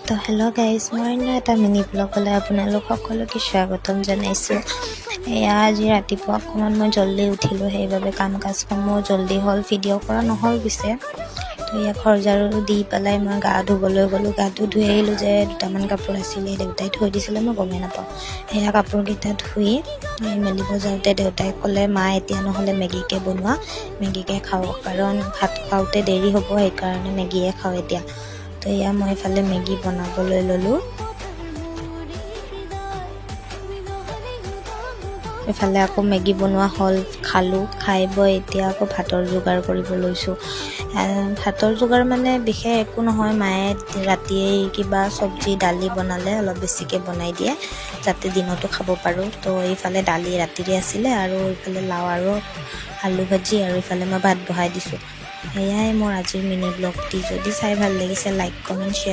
তো hello' guys, মই এটা মিনি ব্লগলৈ আপোনালোক সকলোকে স্বাগতম জনাইছোঁ। এয়া আজি ৰাতিপুৱা অকণমান মই জল্দি উঠিলোঁ, সেইবাবে কাম কাজসমূহ জল্দি হ'ল, ভিডিঅ' কৰা নহ'ল পিছে। তো এয়া ঘৰ ঝাৰু দি পেলাই মই গা ধুবলৈ গ'লোঁ। গাটো ধুই আহিলোঁ যে দুটামান কাপোৰ আছিলে, দেউতাই থৈ দিছিলে, মই গমেই নাপাওঁ। সেয়া কাপোৰকেইটা ধুই মেলিব যাওঁতে দেউতাই ক'লে, মা এতিয়া নহ'লে মেগীকে বনোৱা, মেগীকে খাওঁ, কাৰণ ভাত খাওঁতে দেৰি হ'ব, সেইকাৰণে মেগীয়ে খাওঁ এতিয়া। তো এয়া মই এইফালে মেগী বনাবলৈ ল'লোঁ। এইফালে আকৌ মেগী বনোৱা হ'ল, খালোঁ, খাই বৈ এতিয়া আকৌ ভাতৰ যোগাৰ কৰিব লৈছোঁ। ভাতৰ যোগাৰ মানে বিশেষ একো নহয়, মায়ে ৰাতিয়ে কিবা চব্জি দালি বনালে অলপ বেছিকৈ বনাই দিয়ে যাতে দিনতো খাব পাৰোঁ। তো এইফালে দালি ৰাতিৰে আছিলে, আৰু এইফালে লাও আৰু আলু ভাজি, আৰু এইফালে মই ভাত বহাই দিছোঁ। সেয়াই মোৰ আজিৰ মিনি ব্লগটি। যদি চাই ভাল লাগিছে লাইক কমেণ্ট শ্বেয়াৰ